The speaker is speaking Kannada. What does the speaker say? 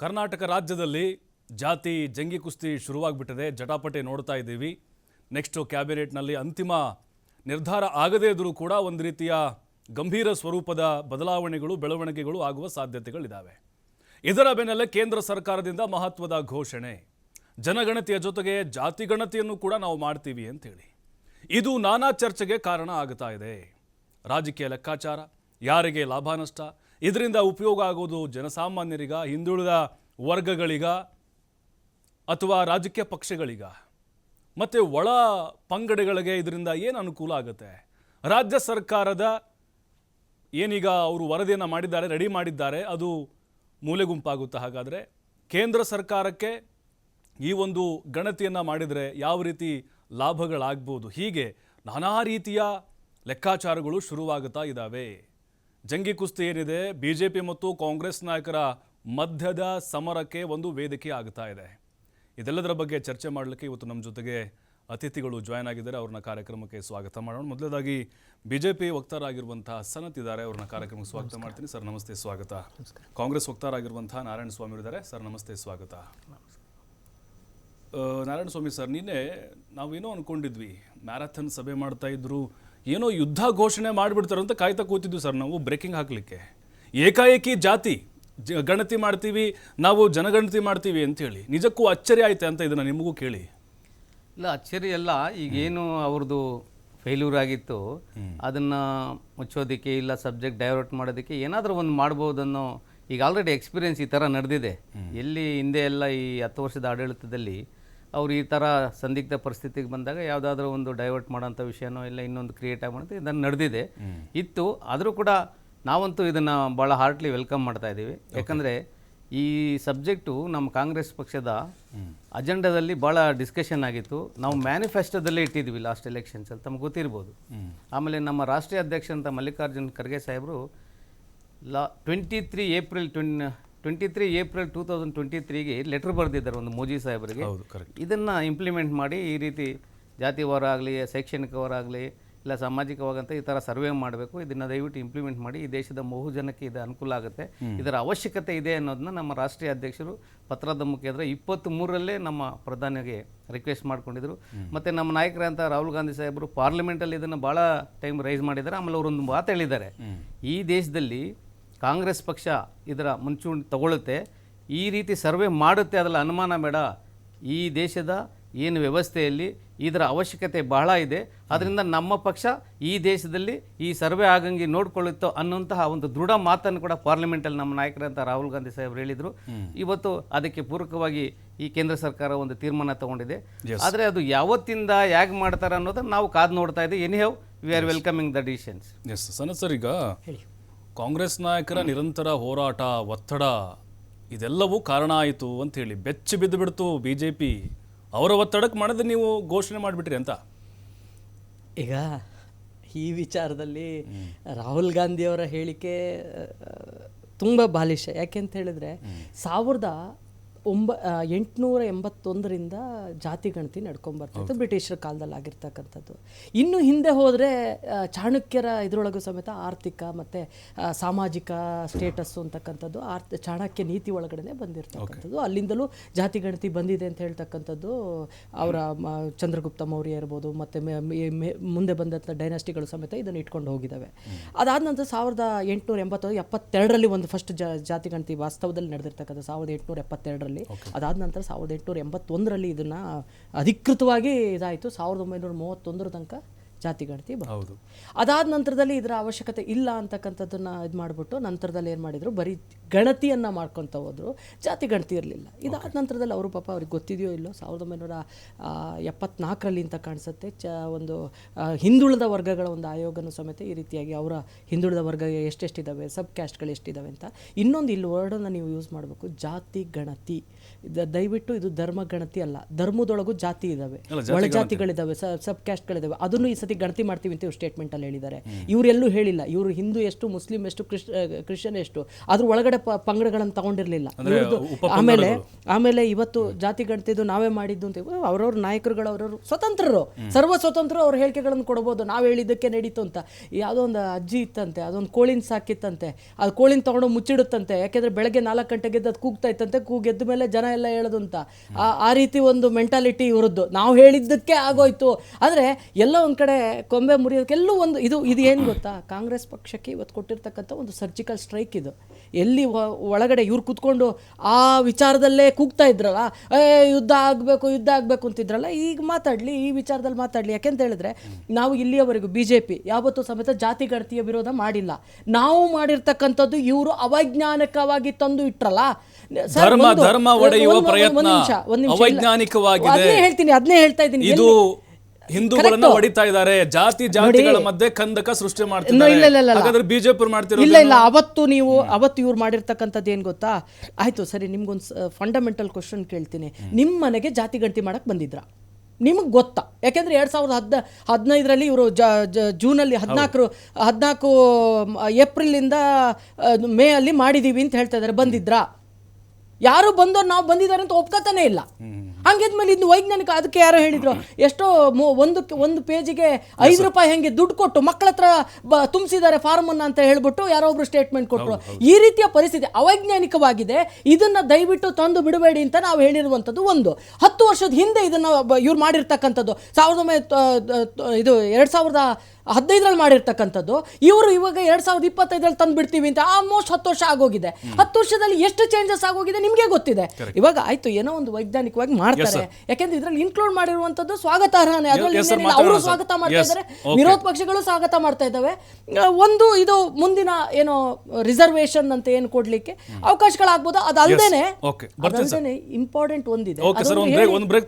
ಕರ್ನಾಟಕ ರಾಜ್ಯದಲ್ಲಿ ಜಾತಿ ಜಂಗಿ ಕುಸ್ತಿ ಶುರುವಾಗ್ಬಿಟ್ಟಿದೆ. ಜಟಾಪಟಿ ನೋಡ್ತಾ ಇದ್ದೀವಿ. ನೆಕ್ಸ್ಟ್ ಕ್ಯಾಬಿನೆಟ್ನಲ್ಲಿ ಅಂತಿಮ ನಿರ್ಧಾರ ಆಗದೇ ಇದ್ರೂ ಕೂಡ ಒಂದು ರೀತಿಯ ಗಂಭೀರ ಸ್ವರೂಪದ ಬದಲಾವಣೆಗಳು ಬೆಳವಣಿಗೆಗಳು ಆಗುವ ಸಾಧ್ಯತೆಗಳಿದ್ದಾವೆ. ಇದರ ಬೆನ್ನಲ್ಲೇ ಕೇಂದ್ರ ಸರ್ಕಾರದಿಂದ ಮಹತ್ವದ ಘೋಷಣೆ, ಜನಗಣತಿಯ ಜೊತೆಗೆ ಜಾತಿ ಗಣತಿಯನ್ನು ಕೂಡ ನಾವು ಮಾಡ್ತೀವಿ ಅಂತೇಳಿ. ಇದು ನಾನಾ ಚರ್ಚೆಗೆ ಕಾರಣ ಆಗ್ತಾ ಇದೆ. ರಾಜಕೀಯ ಲೆಕ್ಕಾಚಾರ, ಯಾರಿಗೆ ಲಾಭ ನಷ್ಟ, ಇದರಿಂದ ಉಪಯೋಗ ಆಗೋದು ಜನಸಾಮಾನ್ಯರಿಗ, ಹಿಂದುಳಿದ ವರ್ಗಗಳಿಗ ಅಥವಾ ರಾಜಕೀಯ ಪಕ್ಷಗಳಿಗ, ಮತ್ತು ಒಳ ಪಂಗಡಗಳಿಗೆ ಇದರಿಂದ ಏನು ಅನುಕೂಲ ಆಗುತ್ತೆ? ರಾಜ್ಯ ಸರ್ಕಾರದ ಏನೀಗ ಅವರು ವರದಿಯನ್ನು ಮಾಡಿದ್ದಾರೆ, ರೆಡಿ ಮಾಡಿದ್ದಾರೆ, ಅದು ಮೂಲೆಗುಂಪಾಗುತ್ತೆ. ಹಾಗಾದರೆ ಕೇಂದ್ರ ಸರ್ಕಾರಕ್ಕೆ ಈ ಒಂದು ಗಣತಿಯನ್ನು ಮಾಡಿದರೆ ಯಾವ ರೀತಿ ಲಾಭಗಳಾಗ್ಬೋದು? ಹೀಗೆ ನಾನಾ ರೀತಿಯ ಲೆಕ್ಕಾಚಾರಗಳು ಶುರುವಾಗುತ್ತಾ ಇದ್ದಾವೆ. ಜಂಗಿ ಕುಸ್ತಿ ಏನಿದೆ, BJP ಮತ್ತು ಕಾಂಗ್ರೆಸ್ ನಾಯಕರ ಮಧ್ಯದ ಸಮರಕ್ಕೆ ಒಂದು ವೇದಿಕೆ ಆಗ್ತಾ ಇದೆ. ಇದೆಲ್ಲದರ ಬಗ್ಗೆ ಚರ್ಚೆ ಮಾಡಲಿಕ್ಕೆ ಇವತ್ತು ನಮ್ಮ ಜೊತೆಗೆ ಅತಿಥಿಗಳು ಜಾಯ್ನ್ ಆಗಿದ್ದಾರೆ. ಅವ್ರನ್ನ ಕಾರ್ಯಕ್ರಮಕ್ಕೆ ಸ್ವಾಗತ ಮಾಡೋಣ. ಮೊದಲದಾಗಿ BJP ವಕ್ತಾರರಾಗಿರುವಂತಹ ಸನತ್ ಇದ್ದಾರೆ, ಅವ್ರನ್ನ ಕಾರ್ಯಕ್ರಮಕ್ಕೆ ಸ್ವಾಗತ ಮಾಡ್ತೀನಿ. ಸರ್ ನಮಸ್ತೆ, ಸ್ವಾಗತ. ಕಾಂಗ್ರೆಸ್ ವಕ್ತಾರರಾಗಿರುವಂತಹ ನಾರಾಯಣ ಸ್ವಾಮಿ ಇದ್ದಾರೆ. ಸರ್ ನಮಸ್ತೆ, ಸ್ವಾಗತ. ನಾರಾಯಣ ಸ್ವಾಮಿ ಸರ್, ನಿನ್ನೆ ನಾವೇನೋ ಅಂದ್ಕೊಂಡಿದ್ವಿ, ಮ್ಯಾರಥಾನ್ ಸಭೆ ಮಾಡ್ತಾ ಇದ್ರು, ಏನೋ ಯುದ್ಧ ಘೋಷಣೆ ಮಾಡಿಬಿಡ್ತಾರೆ ಅಂತ ಕಾಯ್ತಾ ಕೂತಿದ್ವಿ ಸರ್ ನಾವು ಬ್ರೇಕಿಂಗ್ ಹಾಕಲಿಕ್ಕೆ. ಏಕಾಏಕಿ ಜಾತಿ ಗಣತಿ ಮಾಡ್ತೀವಿ, ನಾವು ಜನಗಣತಿ ಮಾಡ್ತೀವಿ ಅಂತೇಳಿ ನಿಜಕ್ಕೂ ಅಚ್ಚರಿ ಆಯ್ತೆ ಅಂತ ಇದನ್ನು ನಿಮಗೂ ಕೇಳಿ. ಇಲ್ಲ, ಅಚ್ಚರಿ ಅಲ್ಲ. ಈಗೇನು ಅವ್ರದ್ದು ಫೇಲ್ಯೂರ್ ಆಗಿತ್ತು ಅದನ್ನು ಮುಚ್ಚೋದಕ್ಕೆ, ಇಲ್ಲ ಸಬ್ಜೆಕ್ಟ್ ಡೈವರ್ಟ್ ಮಾಡೋದಕ್ಕೆ ಏನಾದರೂ ಒಂದು ಮಾಡ್ಬೋದನ್ನೋ, ಈಗ ಆಲ್ರೆಡಿ ಎಕ್ಸ್ಪೀರಿಯೆನ್ಸ್ ಈ ಥರ ನಡೆದಿದೆ. ಎಲ್ಲಿ ಹಿಂದೆ ಎಲ್ಲ ಈ 10 ವರ್ಷದ ಆಡಳಿತದಲ್ಲಿ ಅವ್ರು ಈ ಥರ ಸಂದಿಗ್ಧ ಪರಿಸ್ಥಿತಿಗೆ ಬಂದಾಗ ಯಾವುದಾದ್ರೂ ಒಂದು ಡೈವರ್ಟ್ ಮಾಡೋಂಥ ವಿಷಯನೋ ಇಲ್ಲ ಇನ್ನೊಂದು ಕ್ರಿಯೇಟ್ ಆಗಿ ಮಾಡೋದು ಇದನ್ನು ನಡೆದಿದೆ ಇತ್ತು. ಆದರೂ ಕೂಡ ನಾವಂತೂ ಇದನ್ನು ಭಾಳ ಹಾರ್ಟ್ಲಿ ವೆಲ್ಕಮ್ ಮಾಡ್ತಾ ಇದ್ದೀವಿ. ಯಾಕಂದರೆ ಈ ಸಬ್ಜೆಕ್ಟು ನಮ್ಮ ಕಾಂಗ್ರೆಸ್ ಪಕ್ಷದ ಅಜೆಂಡಾದಲ್ಲಿ ಭಾಳ ಡಿಸ್ಕಷನ್ ಆಗಿತ್ತು. ನಾವು ಮ್ಯಾನಿಫೆಸ್ಟೋದಲ್ಲೇ ಇಟ್ಟಿದ್ವಿ ಲಾಸ್ಟ್ ಎಲೆಕ್ಷನ್ಸಲ್ಲಿ, ತಮಗೆ ಗೊತ್ತಿರ್ಬೋದು. ಆಮೇಲೆ ನಮ್ಮ ರಾಷ್ಟ್ರೀಯ ಅಧ್ಯಕ್ಷ ಅಂತ ಮಲ್ಲಿಕಾರ್ಜುನ್ ಖರ್ಗೆ ಸಾಹೇಬರು 23 ಏಪ್ರಿಲ್ 2023ಗೆ ಲೆಟರ್ ಬರೆದಿದ್ದಾರೆ ಒಂದು ಮೋದಿ ಸಾಹೇಬರಿಗೆ. ಇದನ್ನು ಇಂಪ್ಲಿಮೆಂಟ್ ಮಾಡಿ ಈ ರೀತಿ ಜಾತಿವಾರ ಆಗಲಿ, ಶೈಕ್ಷಣಿಕವಾರ ಆಗಲಿ, ಇಲ್ಲ ಸಾಮಾಜಿಕವಾಗಂತ ಈ ಥರ ಸರ್ವೆ ಮಾಡಬೇಕು, ಇದನ್ನು ದಯವಿಟ್ಟು ಇಂಪ್ಲಿಮೆಂಟ್ ಮಾಡಿ, ಈ ದೇಶದ ಬಹುಜನಕ್ಕೆ ಇದು ಅನುಕೂಲ ಆಗುತ್ತೆ, ಇದರ ಅವಶ್ಯಕತೆ ಇದೆ ಅನ್ನೋದನ್ನ ನಮ್ಮ ರಾಷ್ಟ್ರೀಯ ಅಧ್ಯಕ್ಷರು ಪತ್ರದ ಮುಖೇನ 23ರಲ್ಲೇ ನಮ್ಮ ಪ್ರಧಾನಿಗೆ ರಿಕ್ವೆಸ್ಟ್ ಮಾಡ್ಕೊಂಡಿದ್ರು. ಮತ್ತು ನಮ್ಮ ನಾಯಕರಂತ ರಾಹುಲ್ ಗಾಂಧಿ ಸಾಹೇಬರು ಪಾರ್ಲಿಮೆಂಟಲ್ಲಿ ಇದನ್ನು ಭಾಳ ಟೈಮ್ ರೈಸ್ ಮಾಡಿದ್ದಾರೆ. ಆಮೇಲೆ ಅವರೊಂದು ಮಾತು ಹೇಳಿದ್ದಾರೆ, ಈ ದೇಶದಲ್ಲಿ ಕಾಂಗ್ರೆಸ್ ಪಕ್ಷ ಇದರ ಮುಂಚೂಣಿ ತಗೊಳ್ಳುತ್ತೆ, ಈ ರೀತಿ ಸರ್ವೆ ಮಾಡುತ್ತೆ, ಅದರಲ್ಲಿ ಅನುಮಾನ ಬೇಡ. ಈ ದೇಶದ ಏನು ವ್ಯವಸ್ಥೆಯಲ್ಲಿ ಇದರ ಅವಶ್ಯಕತೆ ಬಹಳ ಇದೆ, ಅದರಿಂದ ನಮ್ಮ ಪಕ್ಷ ಈ ದೇಶದಲ್ಲಿ ಈ ಸರ್ವೆ ಆಗಂಗೆ ನೋಡ್ಕೊಳ್ಳುತ್ತೋ ಅನ್ನುವಂತಹ ಒಂದು ದೃಢ ಮಾತನ್ನು ಕೂಡ ಪಾರ್ಲಿಮೆಂಟಲ್ಲಿ ನಮ್ಮ ನಾಯಕರಂತ ರಾಹುಲ್ ಗಾಂಧಿ ಸಾಹೇಬರು ಹೇಳಿದರು. ಇವತ್ತು ಅದಕ್ಕೆ ಪೂರಕವಾಗಿ ಈ ಕೇಂದ್ರ ಸರ್ಕಾರ ಒಂದು ತೀರ್ಮಾನ ತಗೊಂಡಿದೆ. ಆದರೆ ಅದು ಯಾವತ್ತಿಂದ ಹೇಗೆ ಮಾಡ್ತಾರೆ ಅನ್ನೋದನ್ನು ನಾವು ಕಾದು ನೋಡ್ತಾ ಇದ್ದೀವಿ. Anyhow we are welcoming the decisions. Yes Sanath sir, ಈಗ ಕಾಂಗ್ರೆಸ್ ನಾಯಕರ ನಿರಂತರ ಹೋರಾಟ, ಒತ್ತಡ ಇದೆಲ್ಲವೂ ಕಾರಣ ಆಯಿತು ಅಂತ ಹೇಳಿ ಬೆಚ್ಚಿ ಬಿದ್ದು ಬಿಡ್ತು BJP. ಅವರ ಒತ್ತಡಕ್ಕೆ ಮಾಡಿದ್ರೆ ನೀವು ಘೋಷಣೆ ಮಾಡಿಬಿಟ್ರಿ ಅಂತ. ಈಗ ಈ ವಿಚಾರದಲ್ಲಿ ರಾಹುಲ್ ಗಾಂಧಿಯವರ ಹೇಳಿಕೆ ತುಂಬ ಬಾಲಿಶ. ಯಾಕೆಂತ ಹೇಳಿದ್ರೆ 1881ರಿಂದ ಜಾತಿ ಗಣತಿ ನಡ್ಕೊಂಡ್ಬರ್ತಿತ್ತು, ಬ್ರಿಟಿಷರ ಕಾಲದಲ್ಲಿ ಆಗಿರ್ತಕ್ಕಂಥದ್ದು. ಇನ್ನು ಹಿಂದೆ ಹೋದರೆ ಚಾಣಕ್ಯರ ಇದರೊಳಗೂ ಸಮೇತ ಆರ್ಥಿಕ ಮತ್ತು ಸಾಮಾಜಿಕ ಸ್ಟೇಟಸ್ಸು ಅಂತಕ್ಕಂಥದ್ದು ಚಾಣಕ್ಯ ನೀತಿ ಒಳಗಡೆ ಬಂದಿರತಕ್ಕಂಥದ್ದು. ಅಲ್ಲಿಂದಲೂ ಜಾತಿ ಗಣತಿ ಬಂದಿದೆ ಅಂತ ಹೇಳ್ತಕ್ಕಂಥದ್ದು ಅವರ ಚಂದ್ರಗುಪ್ತ ಮೌರ್ಯ ಇರ್ಬೋದು, ಮತ್ತು ಮುಂದೆ ಬಂದಂಥ ಡೈನಾಸ್ಟಿಗಳು ಸಮೇತ ಇದನ್ನು ಇಟ್ಕೊಂಡು ಹೋಗಿದ್ದಾವೆ. ಅದಾದ ನಂತರ 1872ರಲ್ಲಿ ಒಂದು ಫಸ್ಟ್ ಜಾತಿ ಗಣತಿ ವಾಸ್ತವದಲ್ಲಿ ನಡೆದಿರ್ತಕ್ಕಂಥ 1872ರಲ್ಲಿ. ಅದಾದ ನಂತರ 1881ರಲ್ಲಿ ಇದನ್ನು ಅಧಿಕೃತವಾಗಿ ಇದಾಯಿತು. 1931 ತನಕ ಜಾತಿ ಗಣತಿ ಬಂತು. ಅದಾದ ನಂತರದಲ್ಲಿ ಇದರ ಅವಶ್ಯಕತೆ ಇಲ್ಲ ಅಂತಕ್ಕಂಥದ್ದನ್ನು ಇದು ಮಾಡಿಬಿಟ್ಟು ನಂತರದಲ್ಲಿ ಏನು ಮಾಡಿದರು, ಬರೀ ಗಣತಿಯನ್ನು ಮಾಡ್ಕೊತ ಹೋದರು, ಜಾತಿ ಗಣತಿ ಇರಲಿಲ್ಲ. ಇದಾದ ನಂತರದಲ್ಲಿ ಅವರು ಪಾಪ ಅವ್ರಿಗೆ ಗೊತ್ತಿದೆಯೋ ಇಲ್ಲೋ 1974ರಲ್ಲಿ ಅಂತ ಕಾಣಿಸುತ್ತೆ ಒಂದು ಹಿಂದುಳಿದ ವರ್ಗಗಳ ಒಂದು ಆಯೋಗನೂ ಸಮೇತ ಈ ರೀತಿಯಾಗಿ ಅವರ ಹಿಂದುಳಿದ ವರ್ಗ ಎಷ್ಟೆಷ್ಟಿದ್ದಾವೆ, ಸಬ್ ಕ್ಯಾಸ್ಟ್ಗಳು ಎಷ್ಟಿದ್ದಾವೆ ಅಂತ ಇನ್ನೊಂದು ಇಲ್ಲಿ ವರ್ಡನ್ನು ನೀವು ಯೂಸ್ ಮಾಡಬೇಕು, ಜಾತಿ ಗಣತಿ. ದಯವಿಟ್ಟು ಇದು ಧರ್ಮ ಗಣತಿ ಅಲ್ಲ. ಧರ್ಮದೊಳಗೂ ಜಾತಿ ಇದ್ದಾವೆ, ಒಳಜಾತಿಗಳಿದ್ದಾವೆ, ಸಬ್ ಕ್ಯಾಸ್ಟ್ಗಳಿದ್ದಾವೆ. ಅದನ್ನು ಈ ಸತಿ ಗಣತಿ ಮಾಡ್ತೀವಿ ಅಂತ ಸ್ಟೇಟ್ಮೆಂಟಲ್ಲಿ ಹೇಳಿದ್ದಾರೆ. ಇವರೆಲ್ಲೂ ಹೇಳಿಲ್ಲ ಇವರು ಹಿಂದೂ ಎಷ್ಟು, ಮುಸ್ಲಿಂ ಎಷ್ಟು, ಕ್ರಿಶ್ಚಿಯನ್ ಎಷ್ಟು, ಅದ್ರ ಒಳಗಡೆ ಕೆಳಗಡೆ ಪಂಗಡಗಳನ್ನು ತಗೊಂಡಿರ್ಲಿಲ್ಲ. ಅಂದ್ರೆ ಆಮೇಲೆ ಇವತ್ತು ಜಾತಿ ಗಣತಿದು ನಾವೇ ಮಾಡಿದ್ದು ಅಂತ ಅವ್ರವ್ರ ನಾಯಕರುಗಳು ಅವ್ರವ್ರು ಸ್ವತಂತ್ರರು, ಸರ್ವ ಸ್ವತಂತ್ರರು ಅವ್ರ ಹೇಳಿಕೆಗಳನ್ನು ಕೊಡ್ಬೋದು, ನಾವು ಹೇಳಿದ್ದಕ್ಕೆ ನಡೀತು ಅಂತ. ಯಾವುದೋ ಒಂದು ಅಜ್ಜಿ ಇತ್ತಂತೆ, ಅದೊಂದು ಕೋಳಿನ ಸಾಕಿತ್ತಂತೆ, ಅದು ಕೋಳಿನ ತಗೊಂಡು ಮುಚ್ಚಿಡುತ್ತಂತೆ, ಯಾಕೆಂದ್ರೆ ಬೆಳಗ್ಗೆ 4 ಗಂಟೆಗೆ ಅದು ಕೂಗ್ತಾ ಇತ್ತಂತೆ, ಕೂಗೆದ್ದ ಮೇಲೆ ಜನ ಎಲ್ಲ ಹೇಳೋದು ಅಂತ. ಆ ರೀತಿ ಒಂದು ಮೆಂಟಾಲಿಟಿ ಇವ್ರದ್ದು. ನಾವು ಹೇಳಿದ್ದಕ್ಕೆ ಆಗೋಯ್ತು. ಆದರೆ ಎಲ್ಲ ಒಂದು ಕಡೆ ಕೊಂಬೆ ಮುರಿಯೋದಕ್ಕೆಲ್ಲೂ ಒಂದು ಇದು ಏನು ಗೊತ್ತಾ, ಕಾಂಗ್ರೆಸ್ ಪಕ್ಷಕ್ಕೆ ಇವತ್ತು ಕೊಟ್ಟಿರ್ತಕ್ಕಂಥ ಒಂದು ಸರ್ಜಿಕಲ್ ಸ್ಟ್ರೈಕ್ ಇದು. ಎಲ್ಲಿ ಒಳಗಡೆ ಇವ್ರು ಕೂತ್ಕೊಂಡು ಆ ವಿಚಾರದಲ್ಲೇ ಕೂಗ್ತಾ ಇದ್ರಲ್ಲ, ಯುದ್ಧ ಆಗಬೇಕು ಅಂತಿದ್ರಲ್ಲ, ಈಗ ಮಾತಾಡಲಿ, ಈ ವಿಚಾರದಲ್ಲಿ ಮಾತಾಡಲಿ. ಯಾಕೆಂತ ಹೇಳಿದ್ರೆ ನಾವು ಇಲ್ಲಿಯವರೆಗೂ BJP ಯಾವತ್ತೂ ಸಮೇತ ಜಾತಿ ಗಣತಿಯ ವಿರೋಧ ಮಾಡಿಲ್ಲ. ನಾವು ಮಾಡಿರ್ತಕ್ಕಂಥದ್ದು ಇವರು ಅವೈಜ್ಞಾನಿಕವಾಗಿ ತಂದು ಇಟ್ರಲ್ಲ. ಧರ್ಮ ಒಡೆಯುವ ಪ್ರಯತ್ನ ಅವೈಜ್ಞಾನಿಕವಾಗಿದೆ. ಅದನ್ನೇ ಹೇಳ್ತಾ ಇದ್ದೀನಿ. ಇದು ಹಿಂದೂಗಳನ್ನ ಹೊಡಿತಾ ಇದ್ದಾರೆ, ಜಾತಿಗಳ ಮಧ್ಯೆ ಕಂದಕ ಸೃಷ್ಟಿ ಮಾಡ್ತಿದ್ದಾರೆ. ಹಾಗಾದ್ರೆ ಬಿಜೆಪಿ ಮಾಡ್ತಿರೋ ಇಲ್ಲ ಅವತ್ತು ಇವ್ರು ಮಾಡಿರ್ತಕ್ಕಂಥದ್ದು ಏನು ಗೊತ್ತಾ? ಆಯ್ತು ಸರಿ, ನಿಮ್ಗೊಂದು ಫಂಡಮೆಂಟಲ್ ಕ್ವಶನ್ ಕೇಳ್ತೀನಿ. ನಿಮ್ಮ ಮನೆಗೆ ಜಾತಿ ಗಣತಿ ಮಾಡಕ್ ಬಂದಿದ್ರ? ನಿಮಗೆ ಗೊತ್ತಾ? ಯಾಕೆಂದ್ರೆ 2015 ಇವರು ಜೂನಲ್ಲಿ 14 ಏಪ್ರಿಲಿಂದ ಮೇ ಅಲ್ಲಿ ಮಾಡಿದೀವಿ ಅಂತ ಹೇಳ್ತಾ ಇದ್ದಾರೆ. ಬಂದಿದ್ರಾ? ಯಾರು ಬಂದವ್ರು ನಾವು ಬಂದಿದ್ದಾರೆ ಅಂತ ಒಪ್ಕೋತಾನೆ ಇಲ್ಲ. ಹಂಗಿದ್ಮೇಲೆ ಇದು ವೈಜ್ಞಾನಿಕ. ಅದಕ್ಕೆ ಯಾರೋ ಹೇಳಿದ್ರು, ಎಷ್ಟೋ ಒಂದು ಪೇಜಿಗೆ 5 ರೂಪಾಯಿ ಹೆಂಗೆ ದುಡ್ಡು ಕೊಟ್ಟು ಮಕ್ಕಳ ಹತ್ರ ತುಂಬಿಸಿದ್ದಾರೆ ಫಾರ್ಮ್ ಅನ್ನ ಅಂತ ಹೇಳ್ಬಿಟ್ಟು ಯಾರೋ ಒಬ್ರು ಸ್ಟೇಟ್ಮೆಂಟ್ ಕೊಟ್ಟರು. ಈ ರೀತಿಯ ಪರಿಸ್ಥಿತಿ ಅವೈಜ್ಞಾನಿಕವಾಗಿದೆ. ಇದನ್ನ ದಯವಿಟ್ಟು ತಂದು ಬಿಡಬೇಡಿ ಅಂತ ನಾವು ಹೇಳಿರುವಂಥದ್ದು. 10 ವರ್ಷದ ಹಿಂದೆ ಇದನ್ನ ಇವ್ರು ಮಾಡಿರ್ತಕ್ಕಂಥದ್ದು 2015 ಮಾಡಿರ್ತಕ್ಕಂಥದ್ದು. ಇವರು ಇವಾಗ 2025 ತಂದು ಬಿಡ್ತೀವಿ ಅಂತ ಆಲ್ಮೋಸ್ಟ್ 10 ವರ್ಷ ಆಗೋಗಿದೆ. 10 ವರ್ಷದಲ್ಲಿ ಎಷ್ಟು ಚೇಂಜಸ್ ಆಗೋಗಿದೆ ನಿಮ್ಗೆ ಗೊತ್ತಿದೆ. ಇವಾಗ ಆಯ್ತು, ಏನೋ ಒಂದು ವೈಜ್ಞಾನಿಕವಾಗಿ ಮಾಡ್ತಾರೆ. ಯಾಕೆಂದ್ರೆ ಇದ್ರಲ್ಲಿ ಇನ್ಕ್ಲೂಡ್ ಮಾಡಿರುವಂತದ್ದು ಸ್ವಾಗತಾರ್ಹನೇ. ಅದರಲ್ಲಿ ಅವರು ಸ್ವಾಗತ ಮಾಡ್ತಾ ಇದ್ದಾರೆ, ವಿರೋಧ ಪಕ್ಷಗಳು ಸ್ವಾಗತ ಮಾಡ್ತಾ ಇದ್ದಾವೆ. ಇದು ಮುಂದಿನ ಏನೋ ರಿಸರ್ವೇಶನ್ ಅಂತ ಏನು ಕೊಡ್ಲಿಕ್ಕೆ ಅವಕಾಶಗಳಾಗ್ಬೋದು. ಅದಲ್ದೇನೆ ಇಂಪಾರ್ಟೆಂಟ್ ಒಂದಿದೆ. ಒಂದು ಬ್ರೇಕ್